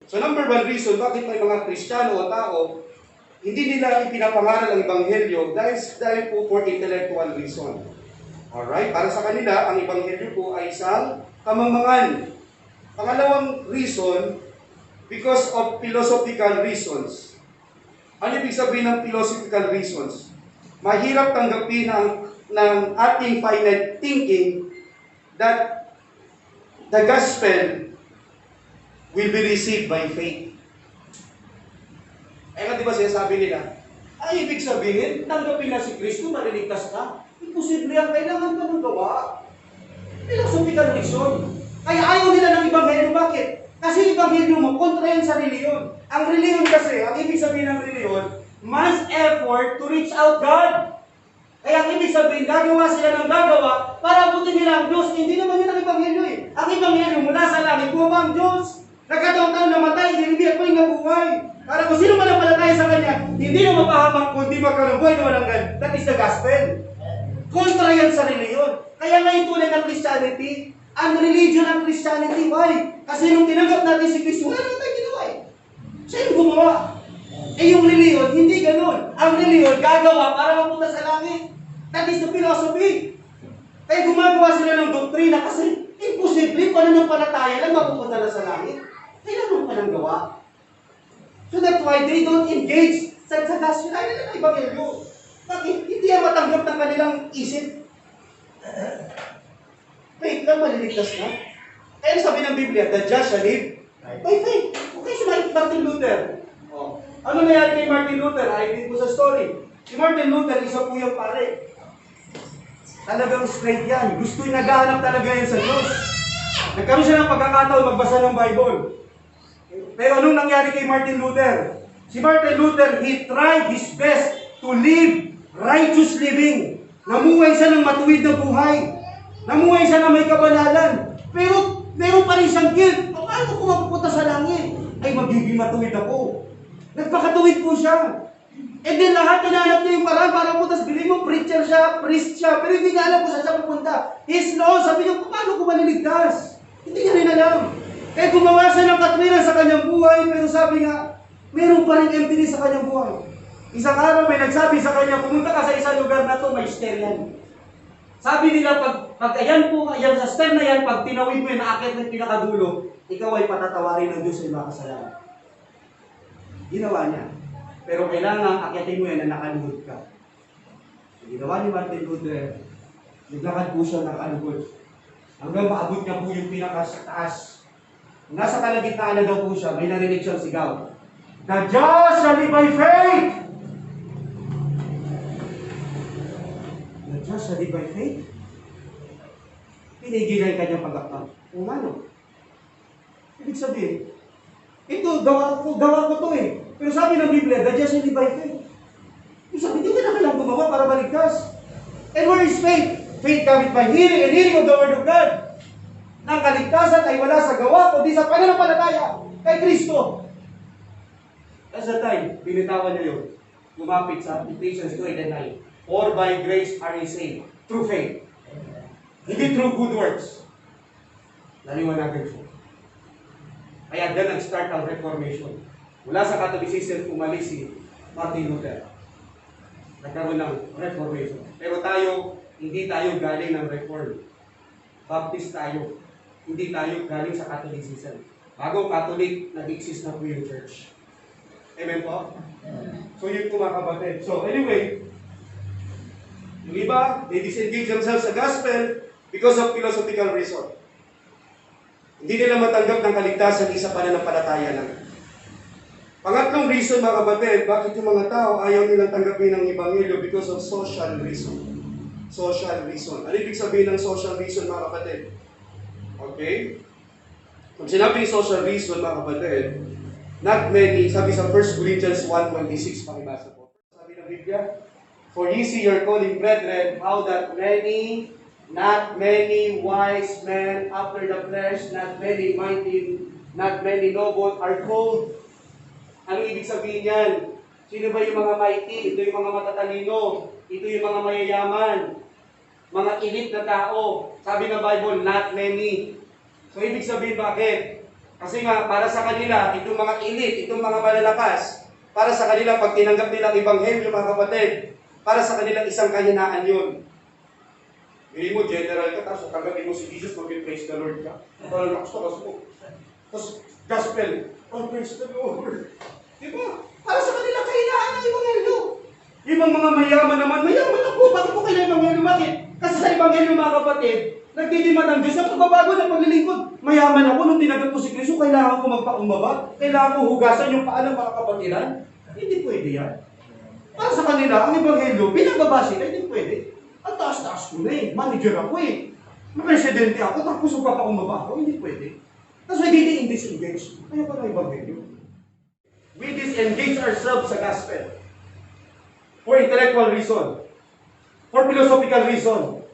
So number one reason, bakit may mga Kristiyano o tao, hindi nila ipinapangaral ang Ebanghelyo dahil po for intellectual reason. Alright? Para sa kanila, ang Ebanghelyo po ay isang kamangmangan. Pangalawang reason, because of philosophical reasons. Ano ibig sabihin ng philosophical reasons? Mahirap tanggapin ng ating finite thinking that the gospel will be received by faith. Eh nga di ba sinasabi nila, ay ibig sabihin, tanggapin na si Kristo, mariligtas ka. Imposible yan, kailangan pa ng gawa. Philosophical reason. Kaya ayaw nila ng Ebanghelyo. Bakit? Kasi Ebanghelyo mo, kontra yan sa reliyon. Ang reliyon kasi, ang ibig sabihin ng reliyon, mass effort to reach out God. Kaya ang ibig sabihin, gagawa sila ng gagawa para abutin nila ang Diyos. Hindi naman yun ang Ebanghelyo eh. Ang Ebanghelyo mula sa langit, bumaba ang Diyos. Nagkataon-taon namatay, hindi ako yung nabuhay. Para kung sino man ang palataya sa Kanya, hindi na mapahamak kundi magkaroon buhay na walang gan. That is the gospel. Kontra yan sa reliyon. Kaya nga yung tunay ng Christianity, ang religion ng Christianity. Why? Kasi nung tinanggap natin si Kristo, wala naman tayo ginawa eh. Siya yung gumawa. Eh yung reliyon, hindi ganun. Ang reliyon, gagawa para mapunta sa langit. That is the philosophy. Kaya gumagawa sila ng doktrina kasi imposible pa na ng palataya lang mapupunta na sa langit. Kailangan pa ng gawa. So that's why they don't engage sa gospel. Ay, nila ng Ebanghelyo. Bakit? Hindi yan matanggap ng kanilang isip. Faith lang, maliligtas na. Kaya sabi ng Biblia, the just shall live by faith. Okay, si Martin Luther. Oh. Ano nangyari kay Martin Luther? Ay, din po sa story. Si Martin Luther, isa po yung pare. Talagang straight yan. Gusto yung naghahanap talaga yan sa Diyos. Nagkaroon siya ng pagkakataon magbasa ng Bible. Pero anong nangyari kay Martin Luther? Si Martin Luther, he tried his best to live righteous living. Namuhay siya ng matuwid na buhay. Namuhay siya na may kabanalan. Pero meron pa rin siyang guilt. Paano ko mapupunta sa langit? Ay, magiging matuwid ako. Nagpakatuwid po siya. And then lahat tinanap niya yung parang para pumunta. Bilhin mo, preacher siya, priest siya. Pero hindi niya alam kung saan siya pupunta. He's lost. Sabi niya, paano ko maliligtas? Hindi niya rin alam. Kaya gumawa siya ng katwiran sa kanyang buhay. Pero sabi nga, meron pa rin emptiness sa kanyang buhay. Isang araw may nagsabi sa kanya, pumunta ka sa isang lugar na to, may stair yan. Sabi nila, pag ayan po, ayan sa stair na yan, pag tinawid mo yung naakit ng pinakadulo, ikaw ay patatawarin ng Diyos ay makasalanan. Ginawa niya. Pero kailangan akyatin mo yan na nakaluhod ka. Ginawa ni Martin Luther, naglakad po siya nakaluhod. Hanggang maabot niya po yung pinakataas. Nasa kalagitnaan na daw po siya, may narinig siyang sigaw. The just shall live by faith! The just shall live by faith? Pinigilan yung kanyang pagkakam. Kung ano? Ibig sabihin, ito, gawa ko to eh. Pero sabi ng Biblia, the just shall live by faith. Ibig sabihin, hindi na kailangang gumawa para baligtas. And where is faith? Faith cometh by hearing and hearing of the word of God. Ang kaligtasan ay wala sa gawa, kundi sa pananampalataya kay Kristo. That's the time, binitawan niya yun. Lumapit sa Ephesians 2:8-9. For by grace are ye saved, through faith. Hindi through good works. Naliwanagan siya. Kaya doon nag-start ang Reformation. Mula sa Catholicism, umalis si Martin Luther. Nagkaroon ng Reformation. Pero tayo, hindi tayo galing ng Reform. Baptist tayo. Hindi tayo galing sa Catholicism. Bago Catholic, nag-exist na po yung church. Amen po? So yun po mga kapatid. So anyway, yung iba, they disengage themselves sa gospel because of philosophical reason. Hindi nila matanggap ng kaligtasan isa pananampalataya lang. Pangatlong reason mga kapatid, bakit yung mga tao ayaw nilang tanggapin ng Ebanghelyo because of social reason. Social reason. Ano ibig sabihin ng social reason mga kapatid? Okay? Kung sinabing social reason mga kapatid, not many, sabi sa 1 Corinthians 1:26, pakibasa po. Sabi ng Biblia, for ye see your calling, brethren, how that many, not many wise men after the flesh, not many mighty, not many noble are called. Ano ibig sabihin yan? Sino ba yung mga mighty? Ito yung mga matatalino. Ito yung mga mayayaman. Mga elite na tao. Sabi ng Bible, not many. So ibig sabihin bakit? Kasi nga, para sa kanila, itong mga elite, itong mga malalakas, para sa kanila, pag tinanggap nila ang Ebanghelyo, mga kapatid, para sa kanila, isang kahinaan yun. Hindi mo, general ka, tapos tanggapin mo si Jesus, mag-praise the Lord ka. Parang lakas mo. Tapos, gospel, oh, praise the Lord. Diba? Para sa kanila, kahinaan ng Ebanghelyo. Ibang mga mayaman naman, mayaman ako. Bakit po kayo Ebanghelyo? Bakit? Kasi sa Ebanghelyo, mga kapatid, nagdidemand ang Diyos sa pagbabago ng paglilingkod. Mayaman ako nung tinanggap ko si Kristo, kailangan ko magpakumbaba, kailangan ko hugasan yung paa ng mga kapatiran. Hindi pwede yan. Para sa kanila, ang Ebanghelyo, pinababa sila, hindi pwede. Ang taas-taas ko na eh. Manager ako eh. Presidente ako, tapos magpapakumbaba ako, hindi pwede. Tapos we didn't disengage. Kaya pala Ebanghelyo. We disengage ourselves sa gospel. For intellectual reason. For philosophical reason.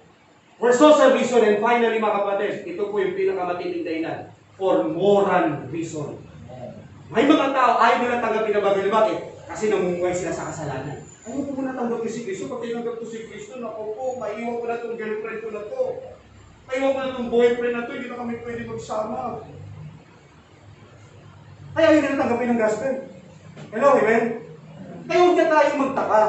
For social reason. And finally, mga kapatid, ito po yung pinakamatinding dahilan. For moral reason. May mga tao, ayaw nila tanggapin ang Ebanghelyo. Bakit? Kasi namumuhay sila sa kasalanan. Ayaw ko muna tanggapin si Kristo. Pag tinanggap ko si Kristo, naku po, maiwan ko na itong girlfriend ko na to. Maiwan ko na itong boyfriend na to, hindi na kami pwede magsama. Kaya ayaw nila tanggapin ang gospel. Hello, amen? Kaya huwag na tayo magtaka.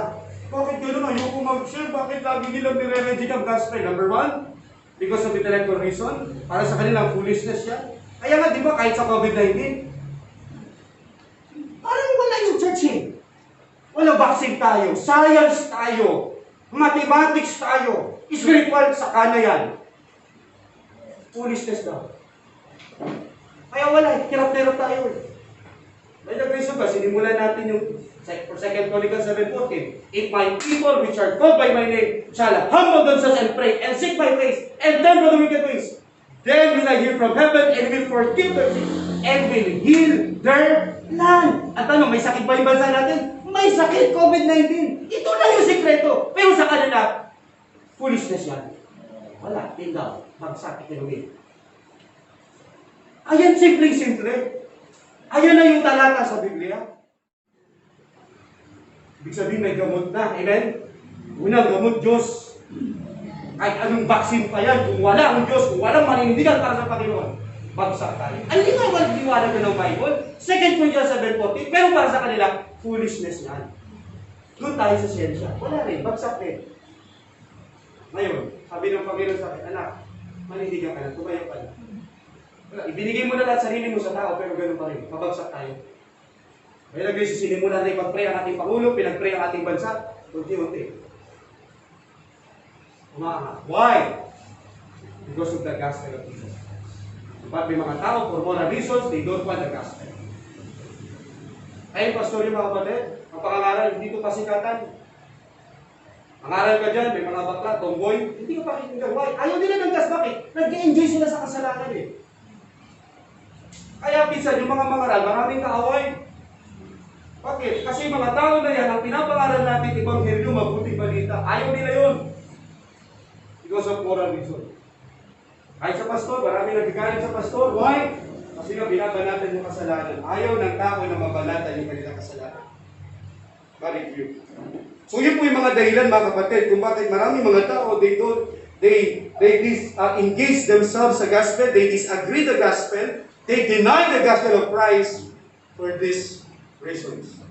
Bakit gano'n? Ayoko mag-share. Bakit lagi nilang nire-reject ang gospel? Number one, because of intellectual reason. Para sa kanilang foolishness yan. Kaya nga, di ba, kahit sa COVID-19, parang wala yung church eh. Wala vaccine tayo, science tayo, mathematics tayo, spiritual, saka na yan. Foolishness daw. Kaya wala, hirap-hirap tayo eh. May nag-reason ba, sinimulan natin yung 2 Chronicles 7:14. If my people which are called by my name shall humble themselves and pray and seek my face and turn from the wicked ways, then will I hear from heaven and will forgive their sins and will heal their land. At ano, may sakit ba yung bansa natin? May sakit, COVID-19. Ito na yung sikreto. Pero sa kanila, foolishness yan. Wala, tindaw, bagsak, economy. Ayan, simple-simple. Ayan na yung talata sa Biblia. Ibig sabihin may gamot na. Amen? Una, gamot Diyos. Kahit anong vaccine pa yan, kung wala ang Diyos, kung walang maninindigan para sa Panginoon, bagsak tayo. Ano yung mga liwanag na ng Bible? 2 Corinthians 7:14, pero para sa kanila, foolishness yan. Doon tayo sa siyensya. Wala rin, bagsak rin. Ngayon, sabi ng Panginoon sa akin, anak, manindigan ka na, tumayo ka na. Ibinigay mo na lahat sarili mo sa tao, pero ganoon pa rin. Pabagsak tayo. Kaya nagsisinimulan na ipag-pray ang ating Pangulo, pinag-pray ang ating bansa, unti-unti. Umaangat. Why? Because of the gospel of Jesus. But may mga tao, for moral reasons, they don't want the gospel. Ayun, pastor yung mga kapatid, ang pangangaral, hindi ko pasikatan. Mangaral ka dyan, may mga bakla, tomboy, hindi ko pakikinggan. Why? Ayaw nila ng gas, bakit? Nag-enjoy sila sa kasalanan eh. Kaya pinsan, yung mga mangaral, maraming kaaway. Bakit? Kasi mga tao na yan, ang pinapangaral natin, Ebanghelyo, mabuting balita. Ayaw nila yun. Because of moral reason. Kahit sa pastor, maraming nagagalit sa pastor. Why? Kasi nga binabanatan yung kasalanan. Ayaw ng tao na mabalatan yung kanilang kasalanan. Ma-review. So yun po yung mga dahilan, mga kapatid, kung bakit maraming mga tao, they engage themselves sa gospel, they disagree the gospel, they deny the gospel of Christ for these reasons.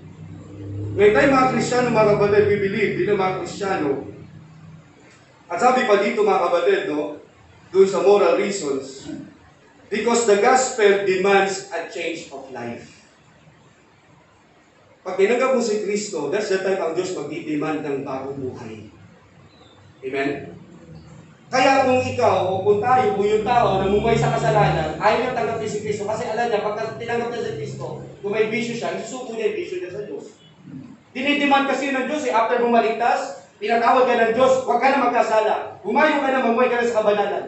Ngayon tayo mga Kristiyano, mga kapatid, we believe, bilang mga Kristiyano, at sabi pa dito mga kapatid, no, doon sa moral reasons, because the gospel demands a change of life. Pag tinanggap mo si Kristo, that's the time ang Diyos magdi-demand ng bagong buhay. Amen? Kaya kung ikaw, o kung tayo, kung yung tao na mumuhay sa kasalanan, ayaw niya tanggapin si Kristo kasi alam niya, pagka tinanggap niya si Kristo, kung may bisyo siya, isusuko niya yung bisyo niya sa Diyos. Dinidemand kasi ng Diyos after mo maligtas, pinatawag ka ng Diyos, huwag ka na magkasala. Humayo ka na, mamuhay ka na sa kabanalan.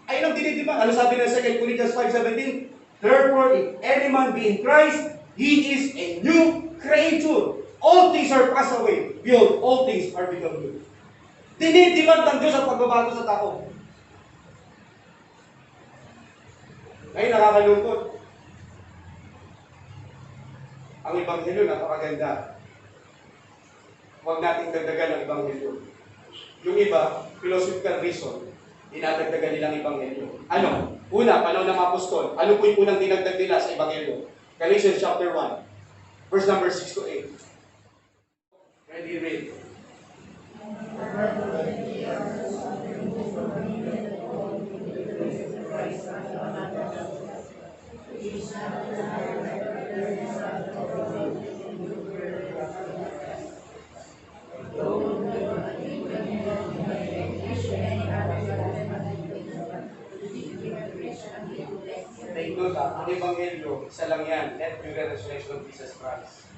Ayun ang dinidemand. Ano sabi ng 2 Corinthians 5:17? Therefore, if any man be in Christ, he is a new creature. All things are passed away. Behold, all things are become new. Dinidemand ng Diyos ang pagbabago sa tao. Ngayon, nakakalungkot. Ang Ebanghelyo, napakaganda. Huwag nating dagdagan ang Ebanghelyo. Yung iba, philosophical reason, dinadagdagan nilang Ebanghelyo. Ano? Una, panahon ng apostol. Ano po yung unang dinagdag nila sa Ebanghelyo? Galatians chapter 1, verse number 6 to 8. Ready, read. Take note ang Ebanghelyo, isa lang yan. Let you the resurrection of Jesus Christ.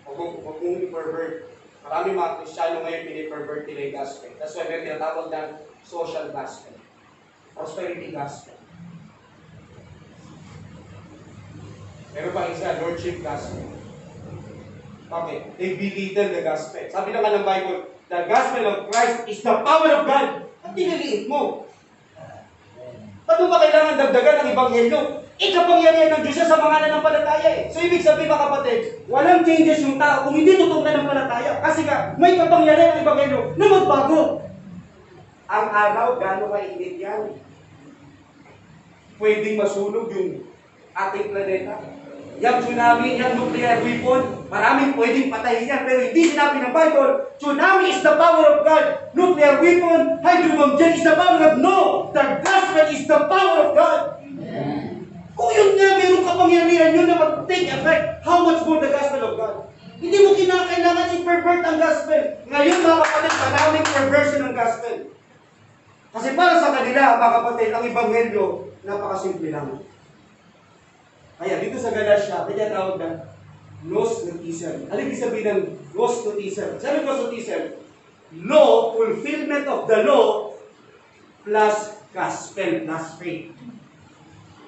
Huwag mong i-pervert. Marami mga Kristiyano ngayon pinipervert nila yung gospel. That's why may tinatawag na social gospel. Prosperity gospel. Meron pa isa, lordship gospel. Okay, they belittle the gospel. Sabi naman ng Bible, the gospel of Christ is the power of God. At tiniliit mo. Ba't mo ba kailangan dagdagan ng Ebanghelyo? Ikapangyarihan ng Diyos sa mga nanampalataya eh. So ibig sabihin mga kapatid, walang changes yung tao kung hindi totoong nanampalataya. Kasi nga, may kapangyarihan ng Ebanghelyo na magbago. Ang araw, gano'ng kainit yan? Pwedeng masunog yung ating planeta. Yung tsunami, yung nuclear weapon, maraming pwedeng patayin yan. Pero hindi sinabi ng Bible, tsunami is the power of God. Nuclear weapon, hydrobomb jet is the power of God. No! The gospel is the power of God. Amen. Kung yun nga, mayroong kapangyarihan yun na mag-take effect, how much more the gospel of God? Hindi mo kinakailangan i-pervert ang gospel. Ngayon mga kapatid, maraming perversion ng gospel. Kasi para sa kanila, mga kapatid, ang Ebanghelyo, napakasimple lang. Kaya dito sa Galatia, kaya tawag na nos notism. Ano ibig sabihin ng nos notism? Sabi nos notism, law, fulfillment of the law, plus gospel, plus faith.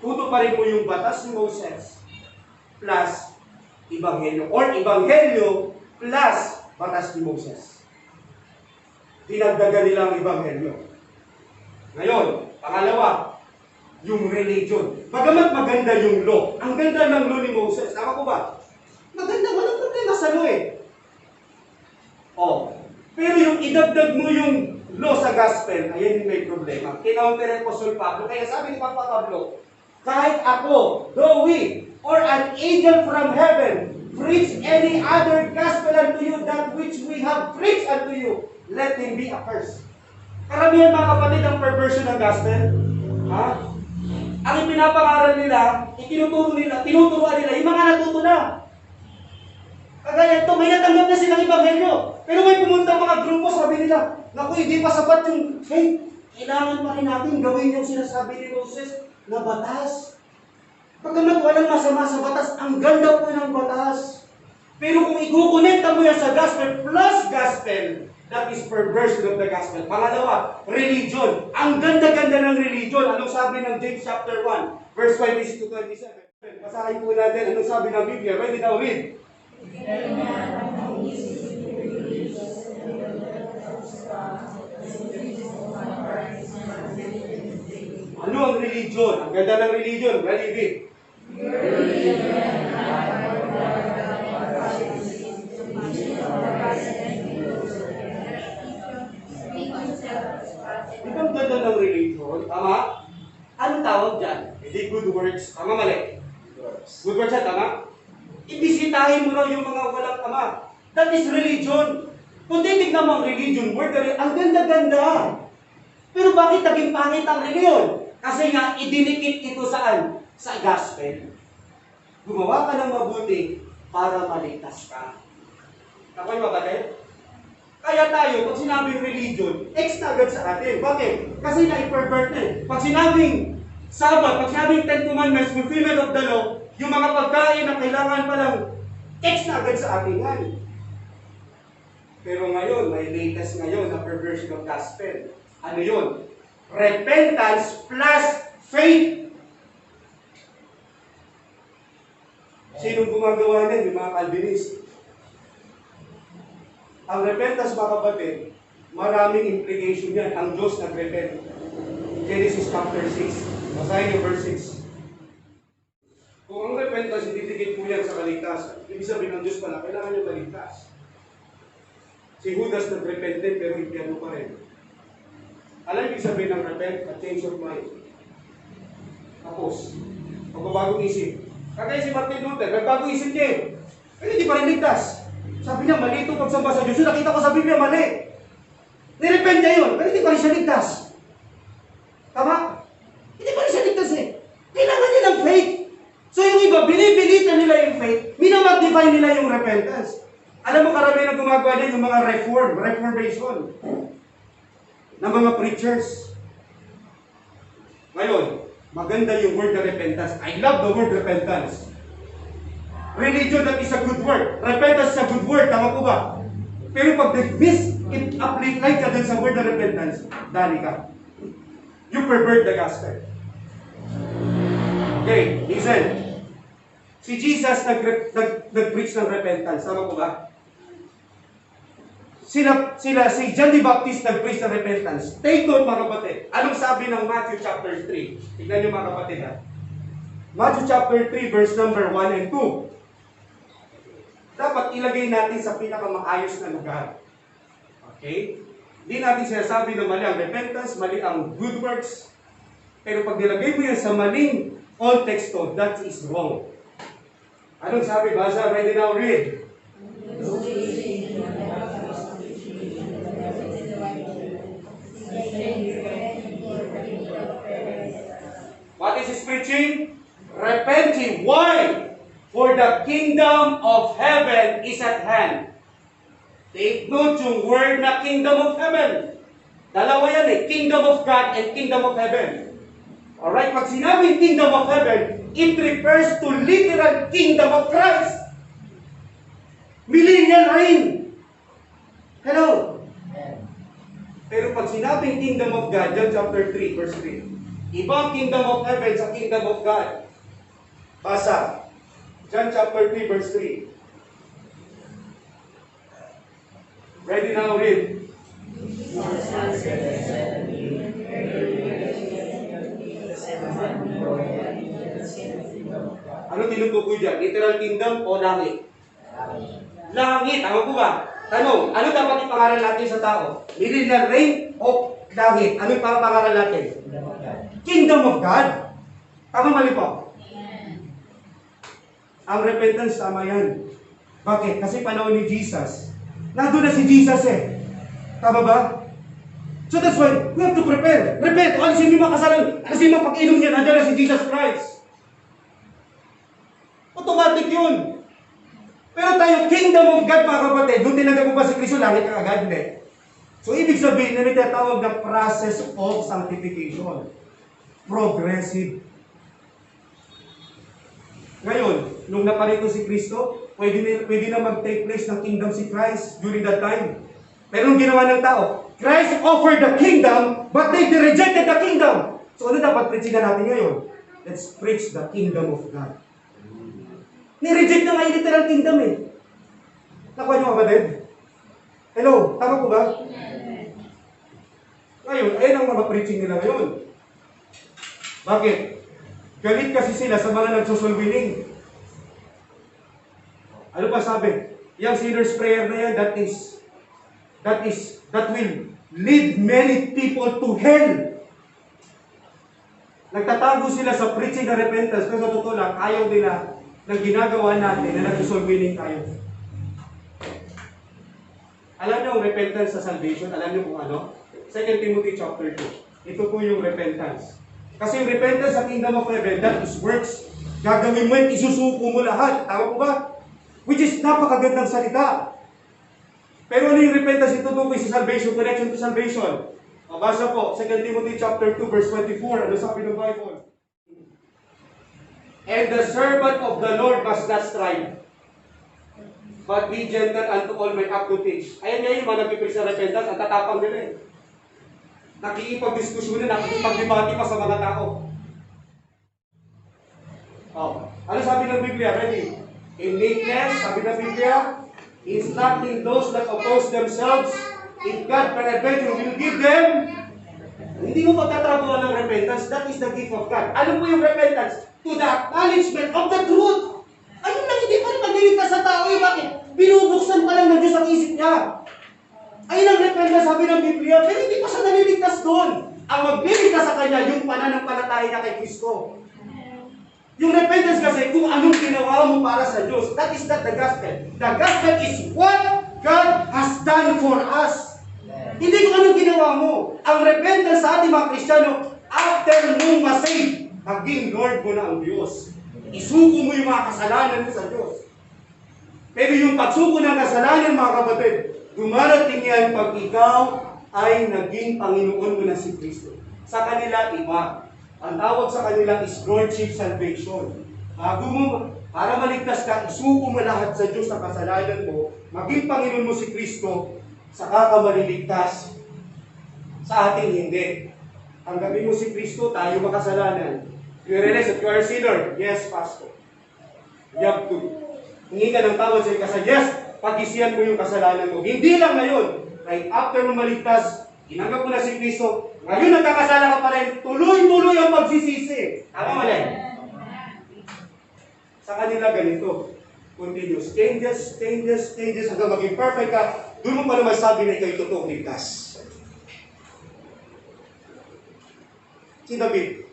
Tuto pa rin mo yung batas ni Moses, plus Ebanghelyo. Or Ebanghelyo, plus batas ni Moses. Dinagdagan nila ang Ebanghelyo. Ngayon, pangalawa, yung religion. Bagamat maganda yung law, ang ganda ng law ni Moses. Tama ko ba? Maganda, walang problema sa law eh. Oh. Pero yung idagdag mo yung law sa gospel, ayan yung may problema. Kinounter ni Apostol Pablo. Kaya sabi ni Papa Pablo, kahit ako, though we, or an angel from heaven, preach any other gospel unto you that which we have preached unto you, let him be accursed. Karamihan mga kapatid ang perversion ng gospel. Ha? Ang ipinapangaral nila, tinuturuan nila, yung mga natuto na. Kagaya ito, may natanggap na silang Ebanghelyo. Pero may pumunta mga grupo, sabi nila, naku, hindi pa sapat yung, hey, kailangan pa rin natin gawin yung sinasabi ni Moses na batas. Pagkamat walang masama sa batas, ang ganda po ng batas. Pero kung ikukonekta mo yan sa gospel plus gospel, that is perversion of the gospel. Pangalawa, religion. Ang ganda-ganda ng religion. Anong sabi ng James chapter 1, verse 26 to 27? Basahin po natin anong sabi ng Biblia. Ready now, read. Ano ang religion? Ang ganda ng religion. Ready, read. Ang ganda ng religion, tama? Anong tawag dyan? Hindi good works. Tama, mali? Good works yan, tama? Ibisitahin mo raw yung mga walang tama. That is religion. Kung titignan mo ang religion word, ang ganda-ganda. Pero bakit naging pangit ang religion? Kasi nga, idinikit ito saan? Sa gospel. Gumawa ka ng mabuti para maligtas ka. Ako'y mabatid? Kaya tayo, pag sinabing religion, extra agad sa atin. Bakit? Kasi na-pervert na eh. Pag sinabing Sabbath, pag sinabing Ten Commandments, fulfillment of the law, yung mga pagkain na kailangan palang extra agad sa atin yan. Pero ngayon, may latest ngayon na perversion of gospel. Ano yun? Repentance plus faith. Sinong gumagawa niyan? Yung mga Calvinist. Ang repentance, mga kapatid, maraming implication yan. Ang Diyos nag-repent. Genesis chapter 6. Basahin yung verse 6. Kung ang repentance, ididikit po yan sa kaligtasan. Ibig sabihin ng Diyos pala, kailangan niya maligtas. Si Judas nag-repent din, pero impyerno pa rin. Alam ibig sabihin ng repent? A change of mind. Tapos, magbabagong isip. Kagaya si Martin Luther, nagbago isip niya eh. Pero hindi pa rin ligtas. Sabi niya, mali itong pagsamba sa Diyos. Yung nakita ko sa Biblia, mali. Nirepent niya yun, pero hindi pa rin siya ligtas. Tama? Hindi pa rin siya ligtas eh. Kailangan niya ng faith. So yung iba, binibilitan nila yung faith, minamagnify nila yung repentance. Alam mo, karamihan na gumagawa din yung mga reformation ng mga preachers. Ngayon, maganda yung word na repentance. I love the word repentance. Religion, that is a good word. Repentance is a good word, tama po ba? Pero pag apply ka dun sa word na repentance, dali ka. You pervert the gospel. Okay, listen. Si Jesus nag-preach ng repentance. Tama po ba? Si John the Baptist nag-preach ng repentance. Take note mga kapatid. Anong sabi ng Matthew chapter 3? Tignan niyo mga kapatid ha. Matthew chapter 3 verse number 1 and 2. Dapat ilagay natin sa pinakamaayos na lugar. Okay? Hindi natin sinasabi na mali ang repentance, mali ang good works. Pero pag nilagay mo yan sa maling context to, that is wrong. Anong sabi? Basa, ready now, read. What is his preaching? Repenting. Why? For the kingdom of heaven is at hand. Take note yung word na kingdom of heaven. Dalawa yan eh. Kingdom of God and kingdom of heaven. Alright, pag sinabing kingdom of heaven, it refers to literal kingdom of Christ. Millennial reign. Hello? Pero pag sinabing kingdom of God, John chapter 3, verse 3, ibang kingdom of heaven sa kingdom of God. Basa. John chapter 3, verse 3. Ready now, read. Ano tinutukoy dyan? Literal kingdom o langit? Langit. Tama po ba? Tanong, ano dapat ipangaral natin sa tao? Millennial reign o langit? Ano yung pangaral natin? Kingdom of God. Tama mali po? Ang repentance, tama yan. Bakit? Kasi panahon ni Jesus. Nandun na si Jesus eh. Tama ba? So that's why we have to prepare. Repent. Alisin niyo mga kasalanan. Kasi mapag-inom niya, nandiyan na si Jesus Christ. Automatic yun. Pero tayo, kingdom of God, mga kapatid, doon tinanggap mo ba si Kristo, langit ka agad? Hindi. So, ibig sabihin, na tinatawag na process of sanctification. Progressive. Ngayon, nung naparito si Kristo, pwede na mag-take place ng kingdom si Christ during that time. Pero nung ginawa ng tao, Christ offered the kingdom, but they rejected the kingdom. So, ano dapat preachin natin ngayon? Let's preach the kingdom of God. Ni-reject na nga yung literal kingdom eh. Nakuha niyo kapatid? Hello, tama po ba? Ngayon, ayun ang mga preaching nila ngayon. Bakit? Galit kasi sila sa mga nagsosoul winning. Ano pa sabi? Yung sinner's prayer na yan, that will lead many people to hell. Nagtatago sila sa preaching na repentance, pero sa totoo lang, ayaw nila ng ginagawa natin na nag-soul winning tayo. Alam niyo ang repentance sa salvation? Alam niyo kung ano? 2 Timothy chapter 2. Ito po yung repentance. Kasi yung repentance sa kingdom of heaven, that is works. Gagawin mo yun, isusuko mo lahat. Tama po ba? Which is napakagandang salita. Pero ano yung repentance? Ito tukoy sa salvation, connection to salvation. Mabasa po, 2 Timothy chapter 2, verse 24. Ano sabi ng Bible? And the servant of the Lord must not strive, but be gentle unto all men up to teach. Ayan nga yung mga nagpipris sa repentance, ang tatapang nila eh. Nakikipag-diskusyon na, nakikipag-debate pa sa mga tao. Oh. Ano sabi ng Biblia? Ready? In meekness, sabi ng Biblia, instructing those that oppose themselves, if God peradventure will give them, hindi mo pagtatrabuhan ng repentance, that is the gift of God. Ano po yung repentance? To the acknowledgement of the truth. Ayun lang, hindi pa rin magliligtas sa tao eh. Bakit? Binubuksan pa lang ng Diyos ang isip niya. Ayun ang repentance, sabi ng Biblia, pero hindi pa siya naliligtas doon. Ang magliligtas sa kanya, yung pananampalataya niya kay Kristo. Yung repentance kasi, kung anong ginawa mo para sa Diyos, that is not the gospel. The gospel is what God has done for us. Hindi kung anong ginawa mo. Ang repentance sa ating mga Kristiyano, after mong masave, maging Lord mo na ang Diyos. Isuko mo yung mga kasalanan mo sa Diyos. Pero yung pagsuko ng kasalanan, mga kapatid, dumarating yan pag ikaw ay naging Panginoon mo na si Kristo. Sa kanila, iba. Ang tawag sa kanila is Lordship Salvation. Bago mo, para maligtas ka, isuko mo lahat sa Diyos na kasalanan mo, maging Panginoon mo si Kristo, saka ka maliligtas. Sa atin, hindi. Tanggapin mo si Kristo, tayo makasalanan. You realize that you are a sinner? Yes, Pastor. You have to. Hingi ka ng tawad sa kasalanan. Yes, pag-isiyan mo yung kasalanan mo. Hindi lang ngayon. Right after mo maligtas, tinanggap mo na si Kristo, ngayon nagkakasala ka pa rin, tuloy-tuloy ang pagsisisi. Tama mali? Sa kanila ganito. Continuous. Changes, hanggang maging perfect ka. Doon mo pa naman sabi na ikaw totoong ligtas. Si David.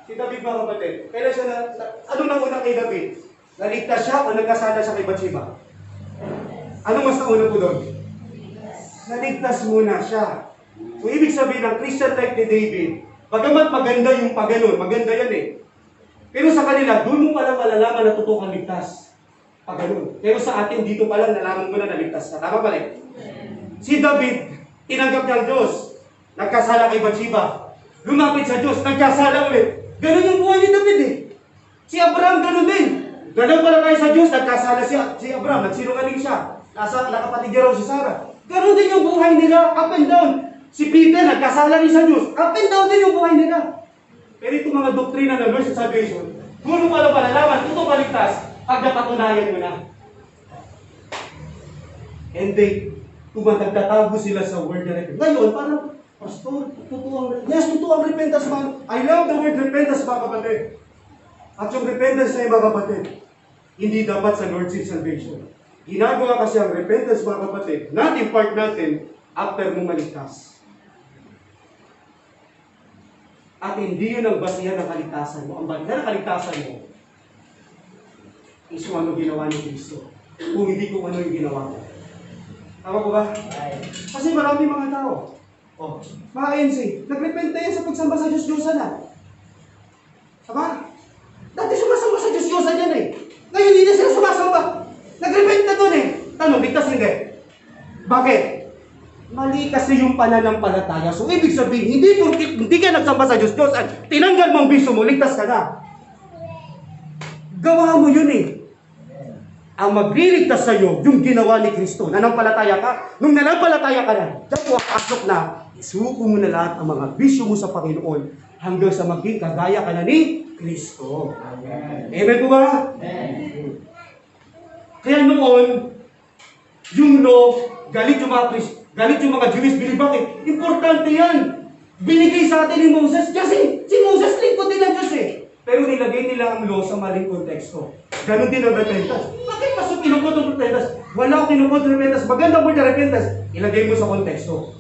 Si David, mga kapatid, kailan siya ano na una kay David? Naligtas siya o nagkasala siya kay Bathsheba? Ano mas nauna po doon? Naligtas muna siya. So, ibig sabihin ng Christian like ni David, bagamat maganda yung pagganon, maganda yan eh. Pero sa kanila, doon mo palang malalaman na totoo kang ligtas. Pagganon. Pero sa atin, dito palang nalaman mo na naligtas ka. Tama ba rin? Si David, tinanggap niya ang Diyos. Nagkasala kay Bathsheba. Lumapit sa Diyos, nagkasala ulit. Ganon yung buhay ni David eh. Si Abraham ganon din. Ganon pala tayo sa Diyos, nagkasala si Abraham, nagsinungaling siya. Nakapatid niya raw si Sarah. Ganon din yung buhay nila, up and down. Si Peter, nagkasala rin sa Diyos, up and down din yung buhay nila. Pero itong mga doktrina ng Lord's Salvation, doon mo pala malalaman, ito paligtas, pag napatunayan mo na. And they, nagtatago sila sa word na repentance. Ngayon, parang, Pastor, totoo ang repentance, man. I love the word repentance, mga kapatid. At yung repentance na yung mga kapatid, hindi dapat sa Lordship Salvation. Ginagawa kasi ang repentance, mga kapatid, natin part natin, after mo maligtas. At hindi yun ang basihan ng kaligtasan mo. Ang basihan ng kaligtasan mo is kung ano ginawa ni Kristo. Kung hindi kung ano yung ginawa mo. Tama ko ba? Kasi marami mga tao. Mga ANC, nagrepent na yan sa pagsamba sa Diyos-Diyosan na. Tama? Dati sumasamba sa Diyos-Diyosan yan eh. Ngayon hindi na sila sumasamba. Nagrepent na doon eh. Tanong, ligtas hindi. Bakit? Mali kasi yung pananampalataya. So, ibig sabihin, hindi ka nagsamba sa Diyos at tinanggal mo ang bisyo mo, ligtas ka na. Gawa mo yun eh. Ang magliligtas sa iyo, yung ginawa ni Kristo. Nanampalataya ka. Nung nanampalataya ka na, dyan mo pasok na, isuko mo na lahat ang mga bisyo mo sa Panginoon hanggang sa maging kagaya ka na ni Kristo. Amen po ba? Amen. Kaya noon, yung law, galit yung mga Jewish believe. Bakit? Importante yan. Binigay sa atin ni Moses kasi si Moses lingkod din ng Diyos eh. Pero nilagay nila ang law sa maling konteksto. Ganon din ang repentance. Bakit pasok kinukot ang repentance? Wala akong kinukot repentance. Maganda mo na repentance. Ilagay mo sa konteksto.